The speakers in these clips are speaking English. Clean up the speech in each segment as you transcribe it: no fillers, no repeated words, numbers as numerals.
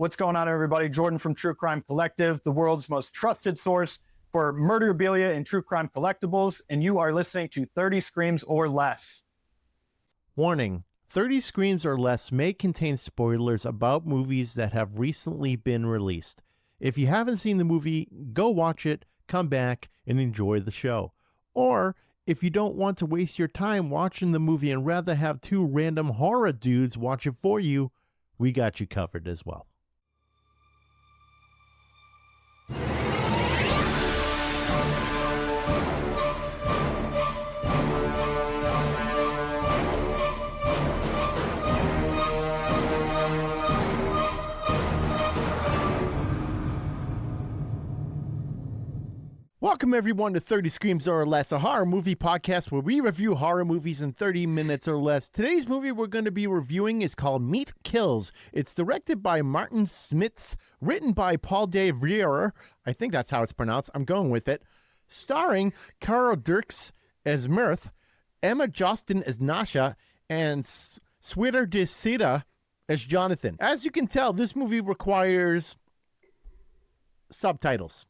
What's going on, everybody? Jordan from True Crime Collective, the world's most trusted source for murderabilia and true crime collectibles, and you are listening to 30 Screams or Less. Warning, 30 Screams or Less may contain spoilers about movies that have recently been released. If you haven't seen the movie, go watch it, come back, and enjoy the show. Or, if you don't want to waste your time watching the movie and rather have two random horror dudes watch it for you, we got you covered as well. Welcome everyone to 30 Screams or Less, a horror movie podcast where we review horror movies in 30 minutes or less. Today's movie we're going to be reviewing is called Meat Kills. It's directed by Martin Smits, written by Paul de Vere, I think that's how it's pronounced, I'm going with it, starring Carol Dirks as Mirth, Emma Jostin as Nasha, and Switter de Sita as Jonathan. As you can tell, this movie requires subtitles.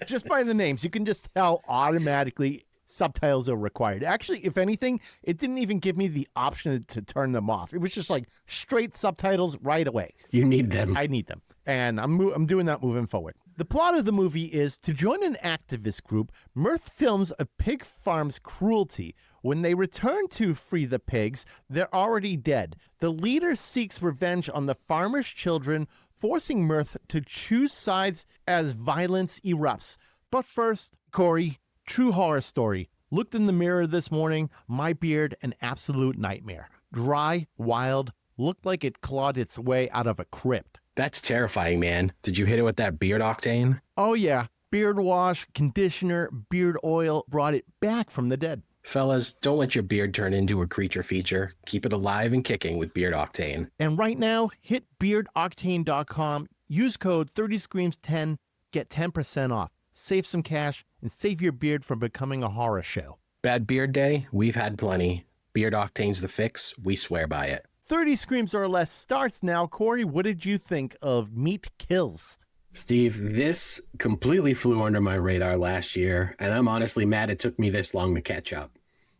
Just by the names, you can just tell automatically subtitles are required. Actually, if anything, it didn't even give me the option to turn them off. It was just like straight subtitles right away. You need them. I need them. And I'm doing that moving forward. The plot of the movie is to join an activist group, Mirth films a pig farm's cruelty. When they return to free the pigs, they're already dead. The leader seeks revenge on the farmer's children, forcing Mirth to choose sides as violence erupts. But first, Corey, true horror story. Looked in the mirror this morning, my beard an absolute nightmare. Dry, wild, looked like it clawed its way out of a crypt. That's terrifying, man. Did you hit it with that beard octane? Oh yeah, beard wash, conditioner, beard oil brought it back from the dead. Fellas, don't let your beard turn into a creature feature. Keep it alive and kicking with Beard Octane. And right now, hit beardoctane.com, use code 30screams10, get 10% off. Save some cash and save your beard from becoming a horror show. Bad beard day? We've had plenty. Beard Octane's the fix. We swear by it. 30 Screams or Less starts now. Corey, what did you think of Meat Kills? Steve, this completely flew under my radar last year, and I'm honestly mad it took me this long to catch up.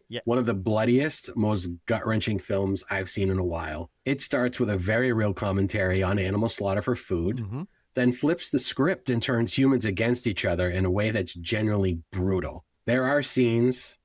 Yeah. One of the bloodiest, most gut-wrenching films I've seen in a while. It starts with a very real commentary on animal slaughter for food, then flips the script and turns humans against each other in a way that's genuinely brutal. There are scenes,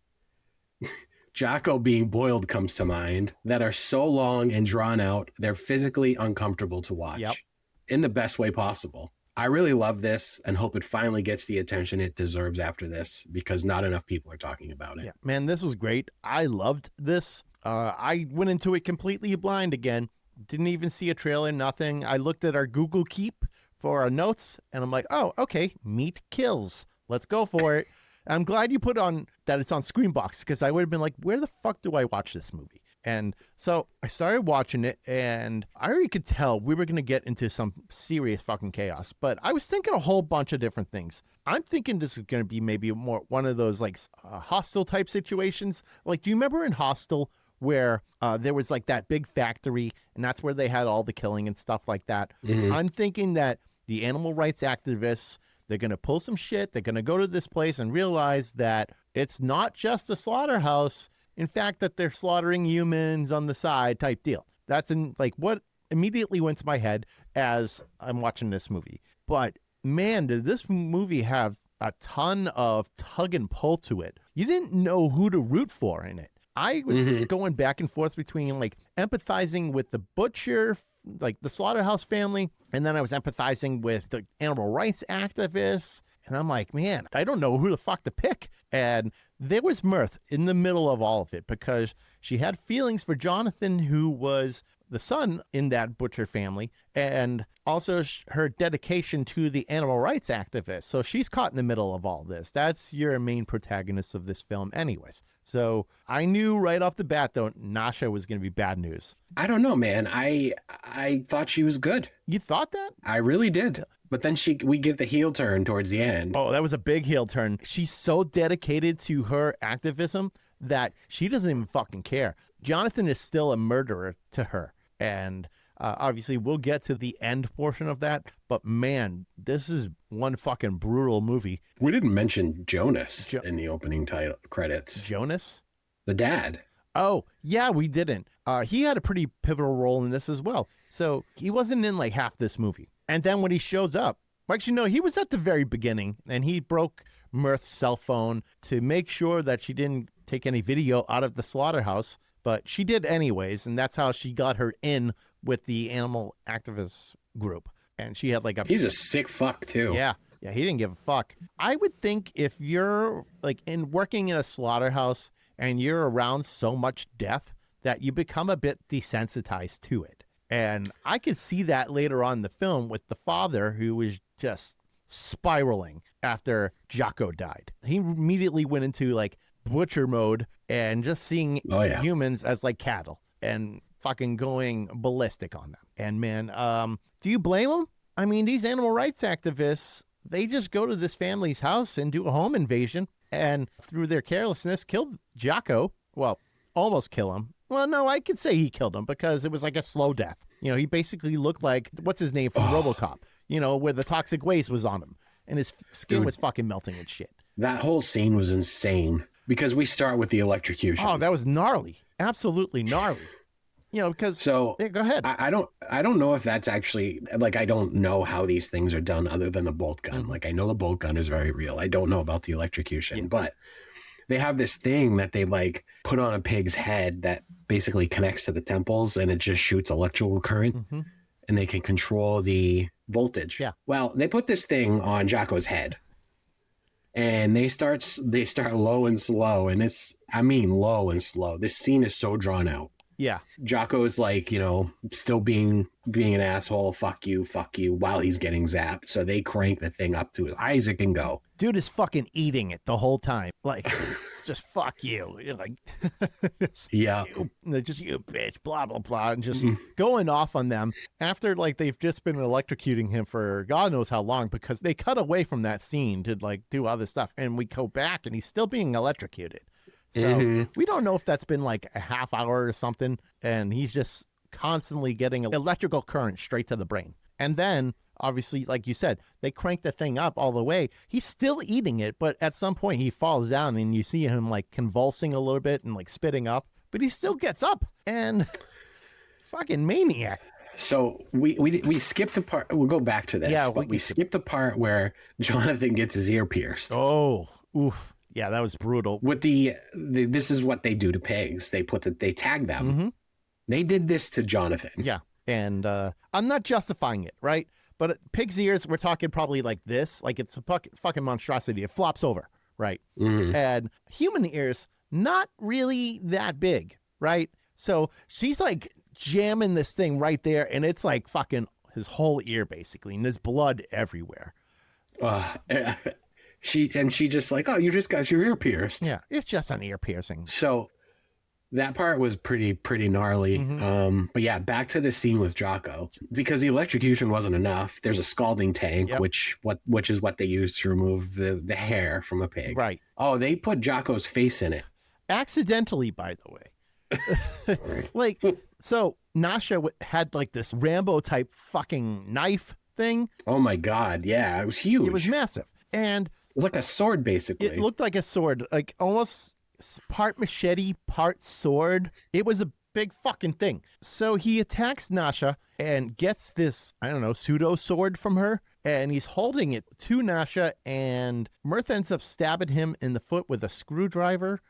Jocko being boiled comes to mind, that are so long and drawn out, they're physically uncomfortable to watch in the best way possible. I really love this and hope it finally gets the attention it deserves after this, because not enough people are talking about it. Yeah, man, this was great. I loved this. I went into it completely blind again. Didn't even see a trailer, nothing. I looked at our Google Keep for our notes, and I'm like, oh, okay, Meat Kills. Let's go for it. I'm glad you put on that it's on Screenbox, because I would have been like, where the fuck do I watch this movie? And so I started watching it, and I already could tell we were going to get into some serious fucking chaos. But I was thinking a whole bunch of different things. I'm thinking this is going to be maybe more one of those like Hostel type situations. Like, do you remember in Hostel where there was like that big factory, and that's where they had all the killing and stuff like that? Mm-hmm. I'm thinking that the animal rights activists, they're going to pull some shit. They're going to go to this place and realize that it's not just a slaughterhouse. In fact, that they're slaughtering humans on the side type deal. That's in like what immediately went to my head as I'm watching this movie. But man, did this movie have a ton of tug and pull to it. You didn't know who to root for in it. I was going back and forth between like empathizing with the butcher, like the slaughterhouse family, and then I was empathizing with the animal rights activists. And I'm like, man, I don't know who the fuck to pick. And there was Mirth in the middle of all of it, because she had feelings for Jonathan, who was the son in that butcher family, and also her dedication to the animal rights activists. So she's caught in the middle of all this. That's your main protagonist of this film anyways. So I knew right off the bat, though, Nasha was going to be bad news. I don't know, man. I thought she was good. You thought that? I really did. But then we get the heel turn towards the end. Oh, that was a big heel turn. She's so dedicated to her activism that she doesn't even fucking care. Jonathan is still a murderer to her. And Obviously, we'll get to the end portion of that, but man, this is one fucking brutal movie. We didn't mention Jonas in the opening title credits. Jonas? The dad. Oh, yeah, we didn't. He had a pretty pivotal role in this as well. So he wasn't in like half this movie. And then when he shows up, actually, no, he was at the very beginning, and he broke Mirth's cell phone to make sure that she didn't take any video out of the slaughterhouse, but she did anyways, and that's how she got her in with the animal activist group. And she had like He's a sick fuck too. Yeah, he didn't give a fuck. I would think if you're like working in a slaughterhouse and you're around so much death that you become a bit desensitized to it. And I could see that later on in the film with the father who was just spiraling after Jocko died. He immediately went into like butcher mode and just seeing humans as like cattle and fucking going ballistic on them. And man, do you blame them? I mean, these animal rights activists, they just go to this family's house and do a home invasion and through their carelessness kill Jocko. Well, almost kill him. Well, no, I could say he killed him because it was like a slow death. You know, he basically looked like, what's his name from RoboCop, you know, where the toxic waste was on him and his skin was fucking melting and shit. That whole scene was insane because we start with the electrocution. Oh, that was gnarly. Absolutely gnarly. You know, because go ahead. I don't know if that's actually like, I don't know how these things are done other than the bolt gun. Like I know the bolt gun is very real. I don't know about the electrocution, but they have this thing that they like put on a pig's head that basically connects to the temples and it just shoots electrical current and they can control the voltage. Yeah. Well, they put this thing on Jocko's head and they start low and slow. And low and slow. This scene is so drawn out. Yeah. Jocko's like, you know, still being an asshole. Fuck you while he's getting zapped. So they crank the thing up to as high as it can go. Dude is fucking eating it the whole time. Like, just fuck you. You're like, just you bitch, blah, blah, blah. And just going off on them after like they've just been electrocuting him for God knows how long because they cut away from that scene to like do other stuff. And we go back and he's still being electrocuted. So we don't know if that's been like a half hour or something. And he's just constantly getting electrical current straight to the brain. And then, obviously, like you said, they crank the thing up all the way. He's still eating it, but at some point he falls down and you see him like convulsing a little bit and like spitting up. But he still gets up and fucking maniac. So we skipped the part. We'll go back to this. Yeah, but we skipped the part where Jonathan gets his ear pierced. Oh, oof. Yeah, that was brutal. With this is what they do to pigs. They tag them. They did this to Jonathan. Yeah. And I'm not justifying it, right? But pig's ears, we're talking probably like this. Like it's a fucking monstrosity. It flops over, right? And human ears, not really that big, right? So she's like jamming this thing right there. And it's like fucking his whole ear, basically. And there's blood everywhere. She just like, oh, you just got your ear pierced. Yeah, it's just an ear piercing. So that part was pretty gnarly. But yeah, back to the scene with Jocko because the electrocution wasn't enough. There's a scalding tank, which is what they use to remove the hair from a pig. Right. Oh, they put Jocko's face in it. Accidentally, by the way. Like, so Nasha had like this Rambo type fucking knife thing. Oh my God. Yeah, it was huge. It was massive. And it was like a sword, basically. It looked like a sword, like almost part machete, part sword. It was a big fucking thing. So he attacks Nasha and gets this, I don't know, pseudo sword from her. And he's holding it to Nasha. And Mirth ends up stabbing him in the foot with a screwdriver.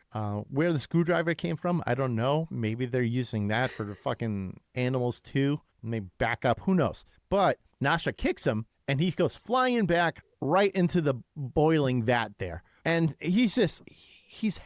Where the screwdriver came from, I don't know. Maybe they're using that for the fucking animals too. Maybe back up. Who knows? But Nasha kicks him and he goes flying back right into the boiling vat there. And he's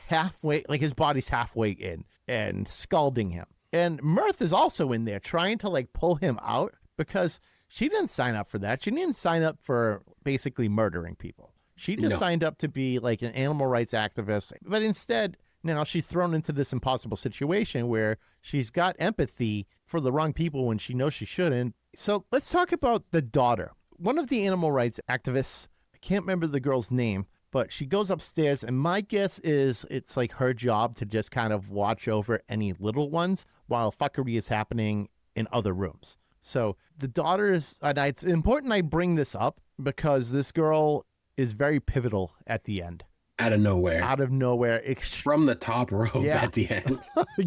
halfway, like his body's halfway in and scalding him. And Mirth is also in there trying to like pull him out because she didn't sign up for that. She didn't sign up for basically murdering people. She just signed up to be like an animal rights activist. But instead, now she's thrown into this impossible situation where she's got empathy for the wrong people when she knows she shouldn't. So let's talk about the daughter. One of the animal rights activists, I can't remember the girl's name, but she goes upstairs, and my guess is it's like her job to just kind of watch over any little ones while fuckery is happening in other rooms. So the daughter is, and it's important I bring this up because this girl is very pivotal at the end. Out of nowhere. Out of nowhere. From the top rope at the end.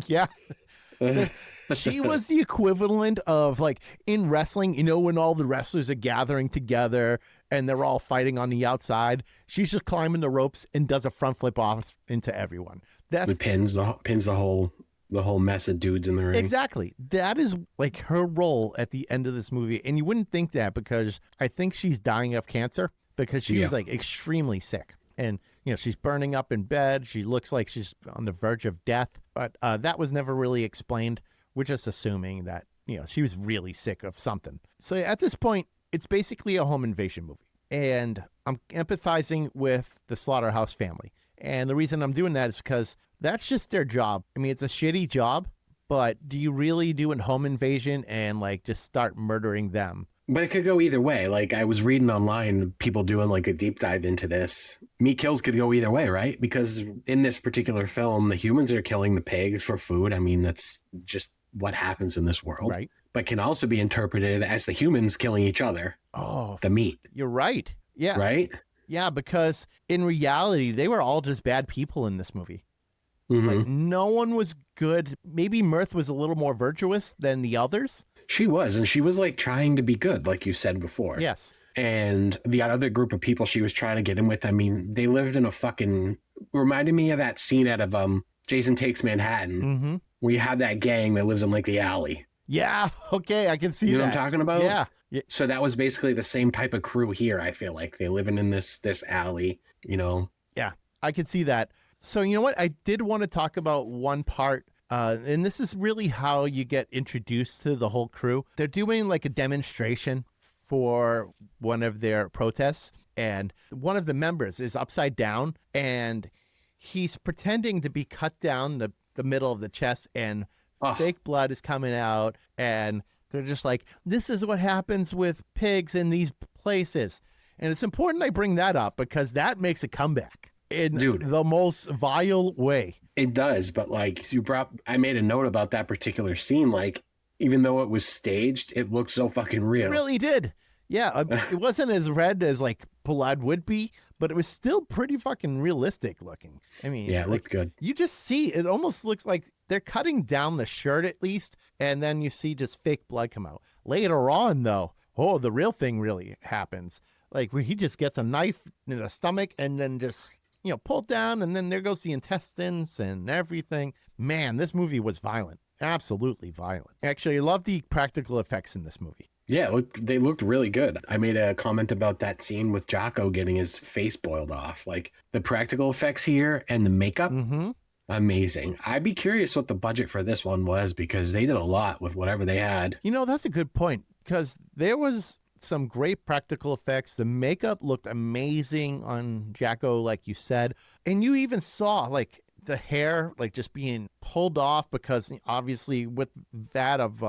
Yeah. She was the equivalent of, like, in wrestling, you know, when all the wrestlers are gathering together and they're all fighting on the outside. She's just climbing the ropes and does a front flip off into everyone. It pins the whole mess of dudes in the ring. Exactly. That is like her role at the end of this movie. And you wouldn't think that because I think she's dying of cancer because she was like extremely sick. And, you know, she's burning up in bed. She looks like she's on the verge of death. But that was never really explained. We're just assuming that, you know, she was really sick of something. So at this point, it's basically a home invasion movie. And I'm empathizing with the Slaughterhouse family. And the reason I'm doing that is because that's just their job. I mean, it's a shitty job, but do you really do a home invasion and, like, just start murdering them? But it could go either way. Like, I was reading online, people doing like a deep dive into this. Meat kills could go either way, right? Because in this particular film, the humans are killing the pigs for food. I mean, that's just what happens in this world. Right. But can also be interpreted as the humans killing each other. Oh, the meat. You're right. Yeah. Right? Yeah, because in reality, they were all just bad people in this movie. Mm-hmm. Like, no one was good. Maybe Mirth was a little more virtuous than the others. She was, and she was like trying to be good, like you said before. Yes. And the other group of people she was trying to get in with, I mean, they lived in a fucking, reminded me of that scene out of Jason Takes Manhattan, where you have that gang that lives in like the alley. Yeah, okay, I can see that. You know what I'm talking about? Yeah. So that was basically the same type of crew here, I feel like. They living in this alley, you know? Yeah, I can see that. So you know what? I did want to talk about one part, and this is really how you get introduced to the whole crew. They're doing like a demonstration for one of their protests, and one of the members is upside down, and he's pretending to be cut down the middle of the chest, and fake blood is coming out, and they're just like, this is what happens with pigs in these places. And it's important I bring that up because that makes a comeback in the most vile way. It does, but like I made a note about that particular scene. Like, even though it was staged, it looked so fucking real. It really did. Yeah, it wasn't as red as like blood would be, but it was still pretty fucking realistic looking. I mean, yeah, it looked good. You just see, it almost looks like they're cutting down the shirt at least, and then you see just fake blood come out. Later on, though, the real thing really happens. Like, where he just gets a knife in the stomach and then just, you know, pulled down, and then there goes the intestines and everything. Man, this movie was violent. Absolutely violent. Actually, I love the practical effects in this movie. Yeah, they looked really good. I made a comment about that scene with Jocko getting his face boiled off. Like, the practical effects here and the makeup, amazing. I'd be curious what the budget for this one was, because they did a lot with whatever they had. You know, that's a good point, because there was some great practical effects. The makeup looked amazing on Jocko, like you said. And you even saw, like, the hair, like, just being pulled off, because obviously with that of...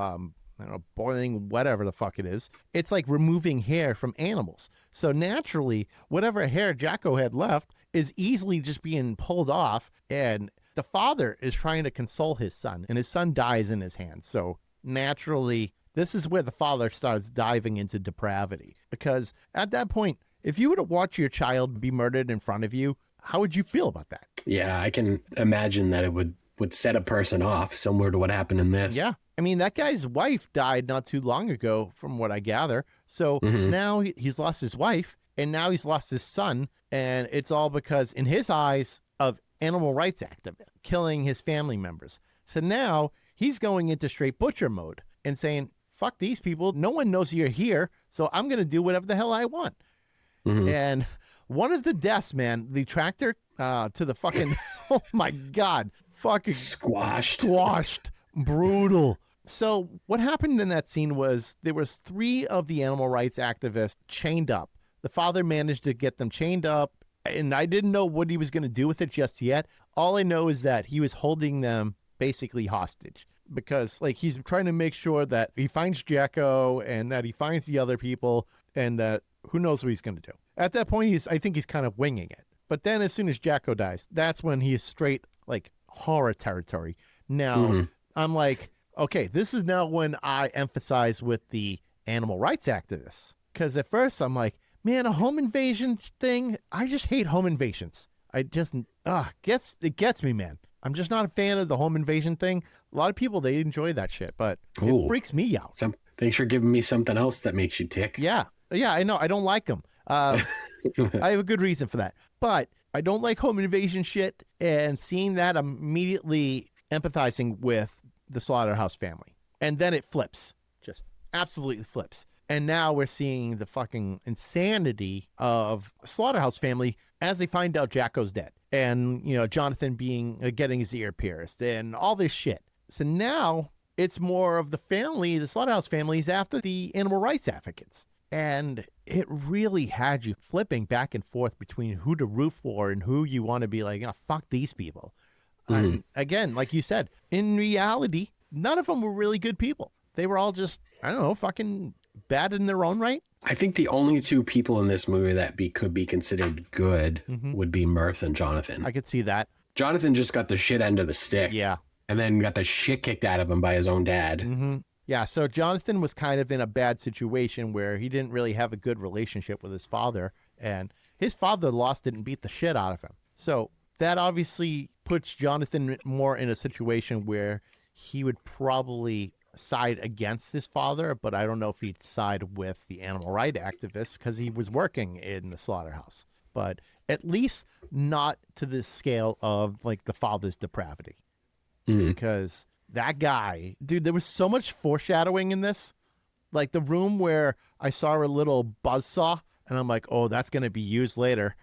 I don't know, boiling, whatever the fuck it is. It's like removing hair from animals. So naturally, whatever hair Jocko had left is easily just being pulled off. And the father is trying to console his son, and his son dies in his hands. So naturally, this is where the father starts diving into depravity. Because at that point, if you were to watch your child be murdered in front of you, how would you feel about that? Yeah, I can imagine that it would set a person off, similar to what happened in this. Yeah. I mean, that guy's wife died not too long ago, from what I gather. So now he's lost his wife, and now he's lost his son. And it's all because, in his eyes, of animal rights activists killing his family members. So now he's going into straight butcher mode and saying, fuck these people. No one knows you're here, so I'm going to do whatever the hell I want. And one of the deaths, man, the tractor to the fucking, oh my God, fucking squashed. Brutal. So what happened in that scene was there was 3 of the animal rights activists chained up. The father managed to get them chained up, and I didn't know what he was going to do with it just yet. All I know is that he was holding them basically hostage, because like he's trying to make sure that he finds Jacko and that he finds the other people, and that who knows what he's going to do. At that point, I think he's kind of winging it. But then as soon as Jacko dies, that's when he is straight like horror territory. Now, I'm like, okay, this is now when I emphasize with the animal rights activists. Because at first I'm like, man, a home invasion thing, I just hate home invasions. I just, it gets me, man. I'm just not a fan of the home invasion thing. A lot of people, they enjoy that shit, but it freaks me out. Thanks for giving me something else that makes you tick. Yeah, I know. I don't like them. I have a good reason for that. But I don't like home invasion shit, and seeing that, I'm immediately empathizing with the Slaughterhouse family. And then it flips. Just absolutely flips. And now we're seeing the fucking insanity of Slaughterhouse family as they find out Jacko's dead. And, Jonathan getting his ear pierced and all this shit. So now it's more of the family, the Slaughterhouse family is after the animal rights advocates. And it really had you flipping back and forth between who to root for and who you want to be like, fuck these people. And again, like you said, in reality, none of them were really good people. They were all just, I don't know, fucking bad in their own right. I think the only two people in this movie that could be considered good would be Mirth and Jonathan. I could see that. Jonathan just got the shit end of the stick. Yeah. And then got the shit kicked out of him by his own dad. Mm-hmm. Yeah, so Jonathan was kind of in a bad situation where he didn't really have a good relationship with his father, and his father lost it and beat the shit out of him. So that obviously puts Jonathan more in a situation where he would probably side against his father, but I don't know if he'd side with the animal rights activists because he was working in the slaughterhouse. But at least not to the scale of like the father's depravity. Because that guy, dude, there was so much foreshadowing in this. Like the room where I saw a little buzzsaw and I'm like, oh, that's going to be used later.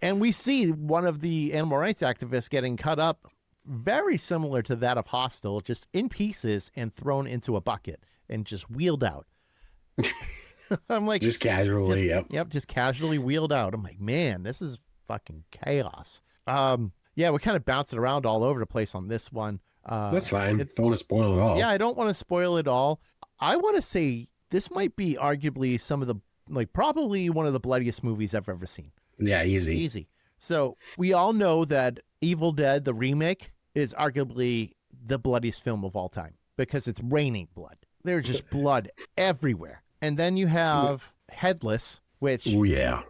And we see one of the animal rights activists getting cut up very similar to that of Hostel, just in pieces and thrown into a bucket and just wheeled out. I'm like, just casually. Yep. Just casually wheeled out. I'm like, man, this is fucking chaos. Yeah, we're kind of bouncing around all over the place on this one. That's fine. Don't want to spoil it all. Yeah, I don't want to spoil it all. I want to say this might be arguably probably one of the bloodiest movies I've ever seen. Yeah, easy. Easy. So we all know that Evil Dead, the remake, is arguably the bloodiest film of all time because it's raining blood. There's just blood everywhere. And then you have Headless, which... Oh, yeah.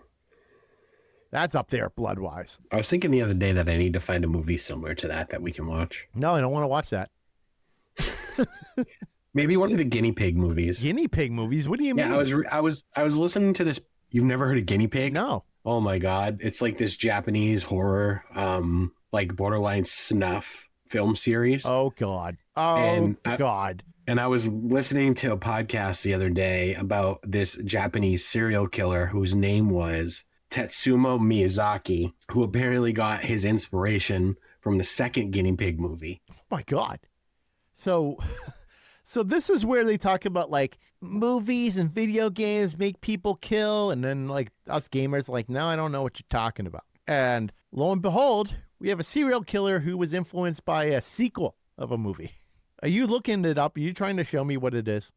That's up there blood-wise. I was thinking the other day that I need to find a movie similar to that we can watch. No, I don't want to watch that. Maybe one of the guinea pig movies. Guinea pig movies? What do you mean? Yeah, I was listening to this. You've never heard of Guinea Pig? No. Oh my God. It's like this Japanese horror, like borderline snuff film series. Oh God. God. And I was listening to a podcast the other day about this Japanese serial killer whose name was Tetsumo Miyazaki, who apparently got his inspiration from the second Guinea Pig movie. Oh my God. So this is where they talk about like movies and video games make people kill. And then like us gamers like, no, I don't know what you're talking about. And lo and behold, we have a serial killer who was influenced by a sequel of a movie. Are you looking it up? Are you trying to show me what it is?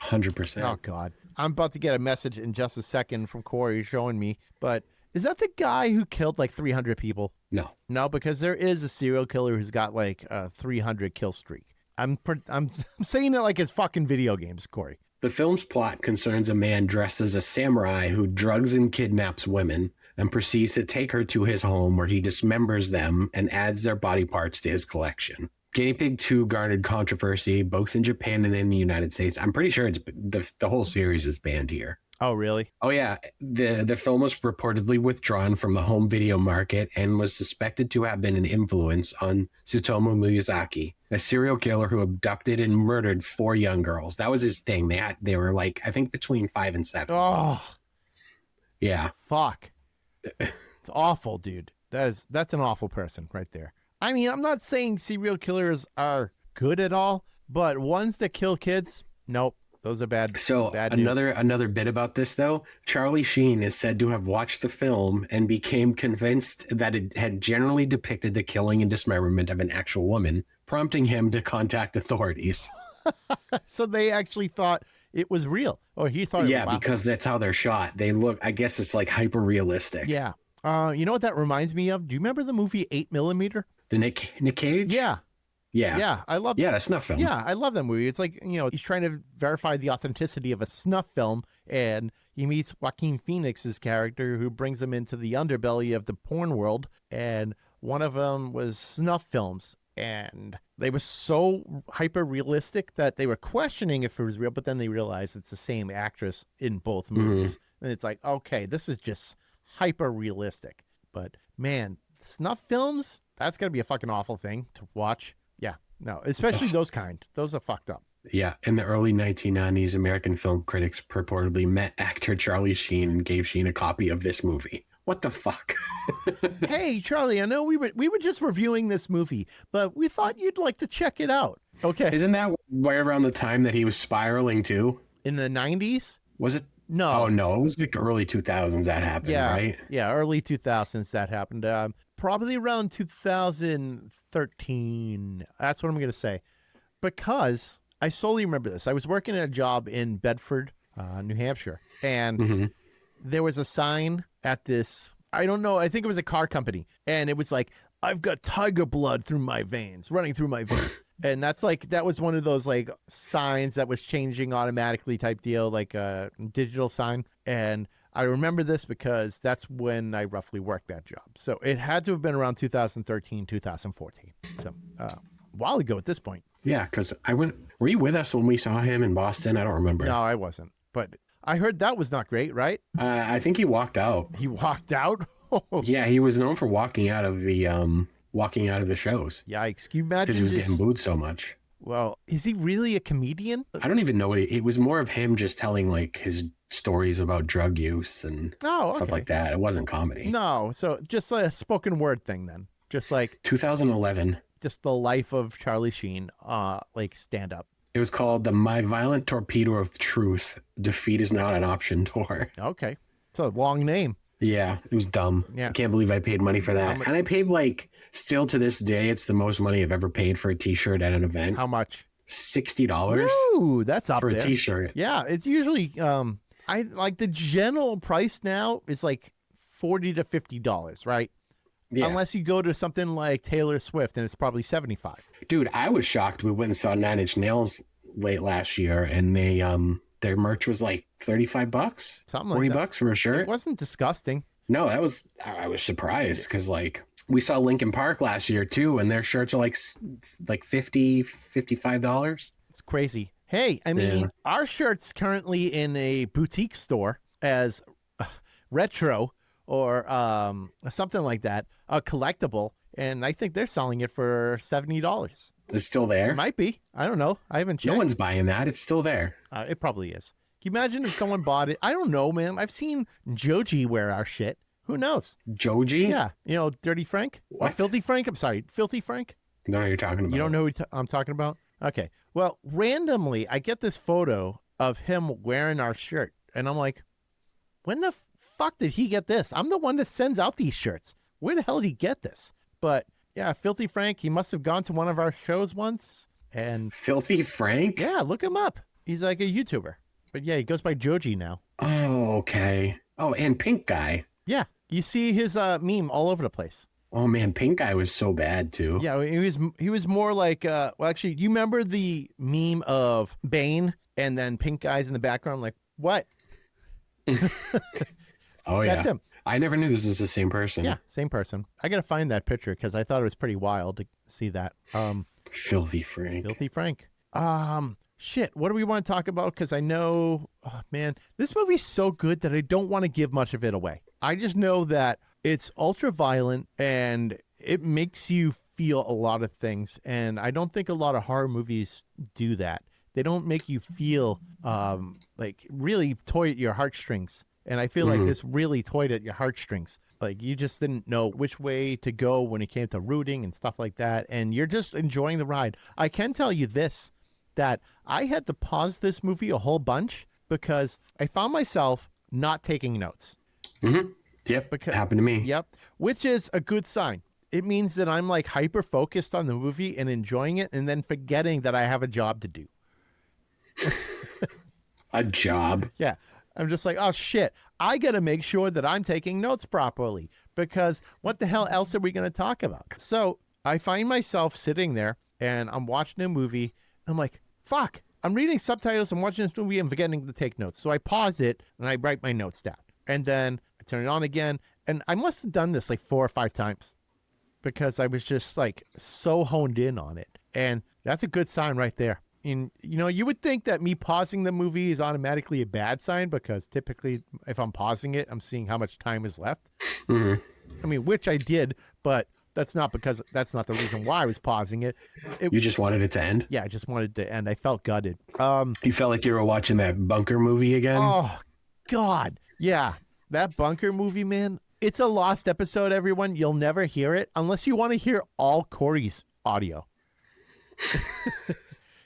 100%. Oh, God. I'm about to get a message in just a second from Corey showing me. But is that the guy who killed like 300 people? No. No, because there is a serial killer who's got like a 300 kill streak. I'm saying it like it's fucking video games, Corey. The film's plot concerns a man dressed as a samurai who drugs and kidnaps women and proceeds to take her to his home where he dismembers them and adds their body parts to his collection. Guinea Pig 2 garnered controversy both in Japan and in the United States. I'm pretty sure it's the whole series is banned here. Oh, really? Oh, yeah. The film was reportedly withdrawn from the home video market and was suspected to have been an influence on Tsutomu Miyazaki, a serial killer who abducted and murdered 4 young girls. That was his thing. They were like, I think between 5 and 7. Oh. Yeah. Fuck. It's awful, dude. That's an awful person right there. I mean, I'm not saying serial killers are good at all, but ones that kill kids, nope. Those are bad. So bad another bit about this, though, Charlie Sheen is said to have watched the film and became convinced that it had generally depicted the killing and dismemberment of an actual woman, prompting him to contact authorities. So they actually thought it was real, or he thought. Yeah, because that's how they're shot. They look. I guess it's like hyper realistic. Yeah. You know what that reminds me of? Do you remember the movie 8mm? The Nick Cage? Yeah. Yeah. Yeah, I love. Yeah, a snuff film. Yeah, I love that movie. It's like, he's trying to verify the authenticity of a snuff film, and he meets Joaquin Phoenix's character, who brings him into the underbelly of the porn world. And one of them was snuff films, and they were so hyper realistic that they were questioning if it was real, but then they realized it's the same actress in both movies. And it's like, okay, this is just hyper realistic. But man, snuff films, that's got to be a fucking awful thing to watch. Yeah, no, especially those kind. Those are fucked up. Yeah, in the early 1990s, American film critics purportedly met actor Charlie Sheen and gave Sheen a copy of this movie. What the fuck? Hey, Charlie, I know we were just reviewing this movie, but we thought you'd like to check it out. Okay. Isn't that right around the time that he was spiraling too? In the 90s? Was it? No. Oh, no. It was like early 2000s that happened, right? Yeah, early 2000s that happened. Probably around 2013. That's what I'm going to say. Because I solely remember this. I was working at a job in Bedford, New Hampshire, and there was a sign at this, I don't know, I think it was a car company, and it was like, I've got tiger blood through my veins, running through my veins. And that was one of those like signs that was changing automatically type deal, like a digital sign. And I remember this because that's when I roughly worked that job. So it had to have been around 2013, 2014. So a while ago at this point. Yeah, because were you with us when we saw him in Boston? I don't remember. No, I wasn't. But I heard that was not great, right? I think he walked out. He walked out? Yeah, he was known for walking out of the shows. Yikes. Can you imagine? Because he was getting booed so much. Well, is he really a comedian? I don't even know what it was more of him just telling like his stories about drug use and stuff like that. It wasn't comedy. No, so just a spoken word thing then. Just like 2011. Just the life of Charlie Sheen, like stand up. It was called the My Violent Torpedo of Truth. Defeat is Not an Option tour. Okay. It's a long name. Yeah, it was dumb. Yeah. I can't believe I paid money for that. And I paid still to this day, it's the most money I've ever paid for a t-shirt at an event. How much? $60. Ooh, that's up for there. a t-shirt. Yeah, it's usually I like the general price now is like $40 to $50, right? Yeah. Unless you go to something like Taylor Swift, and it's probably $75. Dude, I was shocked. We went and saw 9 Inch Nails late last year, and they their merch was like $35, something like $40 for a shirt. It wasn't disgusting. No, I was surprised because like we saw Linkin Park last year too, and their shirts are like $50, $55. It's crazy. Hey, I mean, our shirt's currently in a boutique store as retro or something like that, a collectible, and I think they're selling it for $70. It's still there? It might be. I don't know. I haven't checked. No one's buying that. It's still there. It probably is. Can you imagine if someone bought it? I don't know, man. I've seen Joji wear our shit. Who knows? Joji? Yeah. Dirty Frank? What? Filthy Frank? I'm sorry. Filthy Frank? I don't know what you're talking about. You don't know who I'm talking about? Okay. Well, randomly, I get this photo of him wearing our shirt, and I'm like, when the fuck did he get this? I'm the one that sends out these shirts. Where the hell did he get this? But yeah, Filthy Frank, he must have gone to one of our shows once. And Filthy Frank? Yeah, look him up. He's like a YouTuber. But yeah, he goes by Joji now. Oh, okay. Oh, and Pink Guy. Yeah, you see his meme all over the place. Oh man, Pink Guy was so bad too. Yeah, he was more like well, actually, you remember the meme of Bane and then Pink Guy's in the background, like what? Oh yeah, that's him. I never knew this was the same person. Yeah, same person. I gotta find that picture because I thought it was pretty wild to see that. Filthy Frank. Filthy Frank. Shit. What do we want to talk about? Because I know, oh, man, this movie's so good that I don't want to give much of it away. I just know that it's ultra violent and it makes you feel a lot of things. And I don't think a lot of horror movies do that. They don't make you feel like really toy at your heartstrings. And I feel like this really toyed at your heartstrings. Like you just didn't know which way to go when it came to rooting and stuff like that. And you're just enjoying the ride. I can tell you this, that I had to pause this movie a whole bunch because I found myself not taking notes. Mm-hmm. Yep, it happened to me. Yep, which is a good sign. It means that I'm like hyper focused on the movie and enjoying it and then forgetting that I have a job to do. A job? Yeah. I'm just like, oh, shit, I got to make sure that I'm taking notes properly because what the hell else are we going to talk about? So I find myself sitting there and I'm watching a movie. I'm like, fuck, I'm reading subtitles. I'm watching this movie. I'm forgetting to take notes. So I pause it and I write my notes down. And then I turn it on again. And I must have done this like 4 or 5 times because I was just like so honed in on it. And that's a good sign right there. And, you know, you would think that me pausing the movie is automatically a bad sign because typically if I'm pausing it, I'm seeing how much time is left. Mm-hmm. I mean, which I did, but that's not the reason why I was pausing it. You just wanted it to end? Yeah, I just wanted to end. I felt gutted. You felt like you were watching that bunker movie again? Oh, God. Yeah. That bunker movie, man. It's a lost episode, everyone. You'll never hear it unless you want to hear all Corey's audio.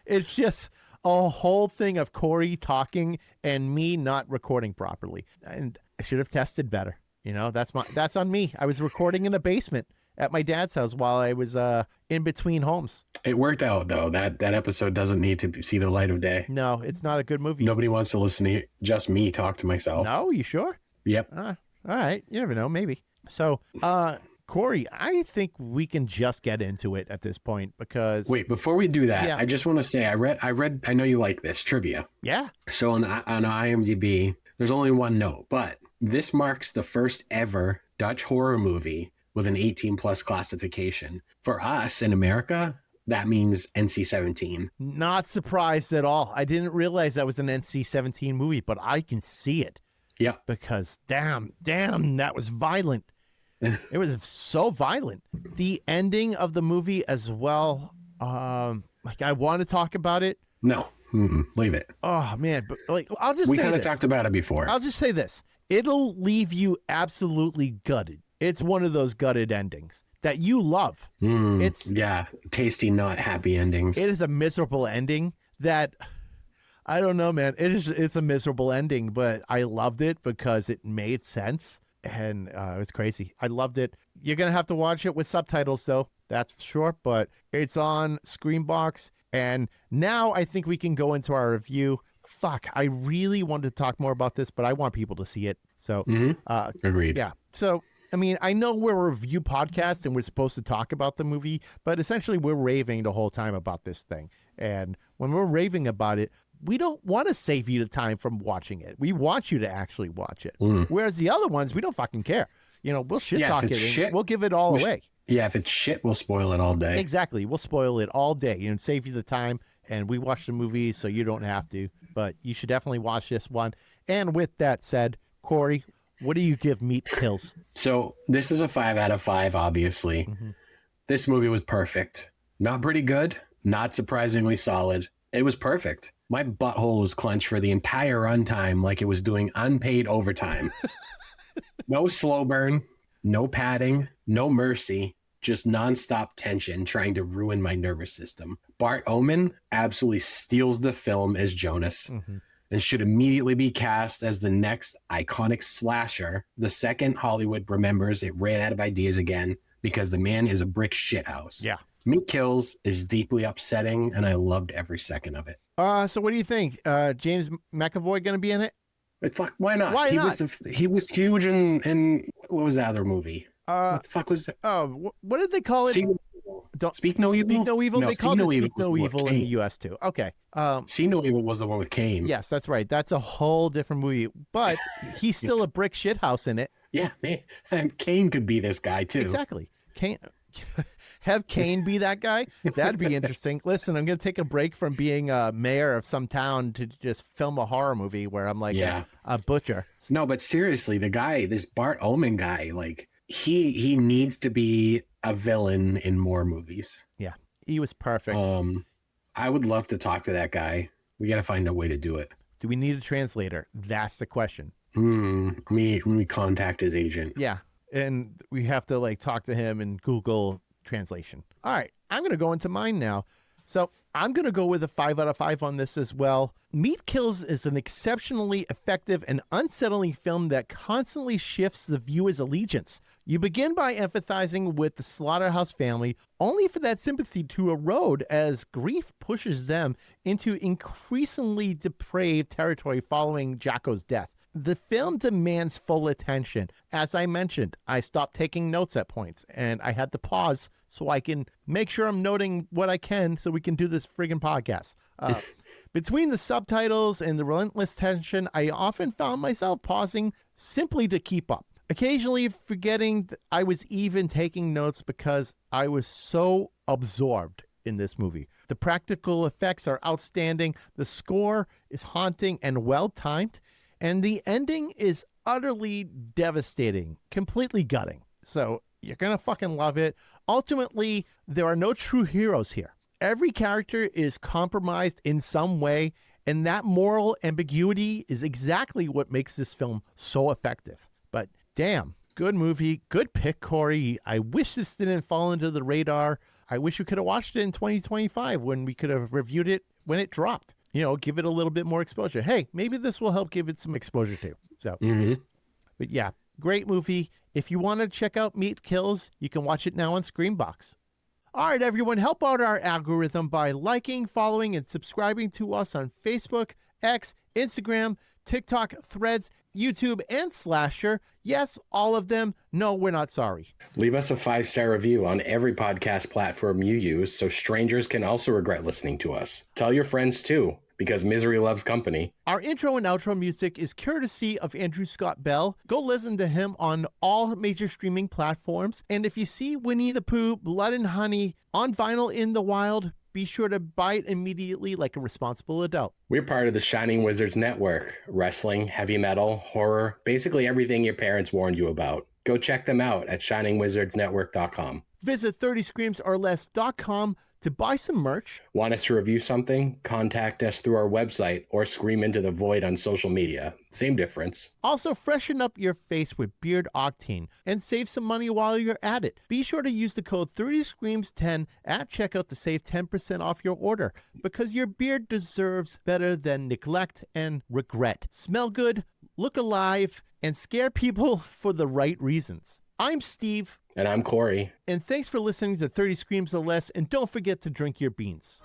It's just a whole thing of Corey talking and me not recording properly. And I should have tested better. You know, that's on me. I was recording in the basement at my dad's house while I was in between homes. It worked out, though. That episode doesn't need to see the light of day. No, it's not a good movie. Nobody wants to listen to just me talk to myself. No, you sure? Yep. All right. You never know. Maybe. So, Corey, I think we can just get into it at this point because... Wait, before we do that, Yeah. I just want to say I read, I know you like this, trivia. Yeah. So on IMDb, there's only one note, but this marks the first ever Dutch horror movie with an 18+ classification. For us in America, that means NC-17. Not surprised at all. I didn't realize that was an NC-17 movie, but I can see it. Yep. Because damn, that was violent. It was so violent. The ending of the movie as well. Like I want to talk about it. No, leave it. Oh man, but like I'll just We say kind of this. talked about it before. I'll just say this. It'll leave you absolutely gutted. It's one of those gutted endings that you love. Yeah, tasty, not happy endings. It is a miserable ending that I don't know, man. It's a miserable ending, but I loved it because it made sense and it was crazy. I loved it. You're gonna have to watch it with subtitles, though. That's for sure. But it's on Screenbox, and now I think we can go into our review. Fuck, I really wanted to talk more about this, but I want people to see it. So, Agreed. yeah. So, I mean, I know we're a review podcast and we're supposed to talk about the movie, but essentially we're raving the whole time about this thing. And when we're raving about it, we don't want to save you the time from watching it. We want you to actually watch it. Whereas the other ones, we don't fucking care. You know, we'll shit talk if it. it's And shit, we'll give it all away. Yeah, if it's shit, we'll spoil it all day. Exactly. We'll spoil it all day and save you the time. And we watch the movies so you don't have to. But you should definitely watch this one. And with that said, Corey, what do you give Meat Kills? So this is a 5 out of 5, obviously. This movie was perfect. Not pretty good, not surprisingly solid. It was perfect. My butthole was clenched for the entire runtime like it was doing unpaid overtime. No slow burn, no padding, no mercy, just nonstop tension trying to ruin my nervous system. Bart Oman absolutely steals the film as Jonas and should immediately be cast as the next iconic slasher the second Hollywood remembers it ran out of ideas again, because the man is a brick shithouse. Yeah. Meat Kills is deeply upsetting, and I loved every second of it. So what do you think? James McAvoy going to be in it? But fuck, why not? Why not? He was huge in what was the other movie? What the fuck was it? Oh, what did they call it? Don't Speak No Evil. Speak No Evil. No, They called it Speak was No the one Evil with in the Kane. U.S. too. Okay. See No Evil was the one with Kane. Yes, that's right. That's a whole different movie, but he's still a brick shithouse in it. Yeah, man. And Kane could be this guy too. Exactly. Kane. Have Kane be that guy? That'd be interesting. Listen, I'm going to take a break from being a mayor of some town to just film a horror movie where I'm like a butcher. No, but seriously, the guy, this Bart Oman guy, like he needs to be a villain in more movies. Yeah, he was perfect. I would love to talk to that guy. We got to find a way to do it. Do we need a translator? That's the question. Let me contact his agent. Yeah, and we have to like talk to him and Google translation. All right, I'm going to go into mine now. So I'm going to go with a 5 out of 5 on this as well. Meat Kills is an exceptionally effective and unsettling film that constantly shifts the viewer's allegiance. You begin by empathizing with the Slaughterhouse family, only for that sympathy to erode as grief pushes them into increasingly depraved territory following Jacko's death. The film demands full attention. As I mentioned, I stopped taking notes at points, and I had to pause so I can make sure I'm noting what I can so we can do this friggin' podcast. Between the subtitles and the relentless tension, I often found myself pausing simply to keep up. Occasionally forgetting that I was even taking notes because I was so absorbed in this movie. The practical effects are outstanding, the score is haunting and well-timed, and the ending is utterly devastating, completely gutting. So you're gonna fucking love it. Ultimately, there are no true heroes here. Every character is compromised in some way, and that moral ambiguity is exactly what makes this film so effective. But damn, good movie, good pick, Corey. I wish this didn't fall into the radar. I wish we could have watched it in 2025 when we could have reviewed it when it dropped. You know, give it a little bit more exposure. Hey, maybe this will help give it some exposure too. So, But yeah, great movie. If you want to check out Meat Kills, you can watch it now on Screambox. All right, everyone, help out our algorithm by liking, following, and subscribing to us on Facebook, X, Instagram, TikTok, Threads, YouTube, and Slasher. Yes, all of them. No, we're not sorry. Leave us a 5-star review on every podcast platform you use so strangers can also regret listening to us. Tell your friends too, because misery loves company. Our intro and outro music is courtesy of Andrew Scott Bell. Go listen to him on all major streaming platforms. And if you see Winnie the Pooh, Blood and Honey on vinyl in the wild, be sure to buy it immediately like a responsible adult. We're part of the Shining Wizards Network. Wrestling, heavy metal, horror, basically everything your parents warned you about. Go check them out at shiningwizardsnetwork.com. Visit 30screamsorless.com to buy some merch. Want us to review something? Contact us through our website or scream into the void on social media. Same difference. Also, freshen up your face with Beard Octane and save some money while you're at it. Be sure to use the code 30screams10 at checkout to save 10% off your order, because your beard deserves better than neglect and regret. Smell good, look alive, and scare people for the right reasons. I'm Steve. And I'm Corey. And thanks for listening to 30 Screams or Less, and don't forget to drink your beans.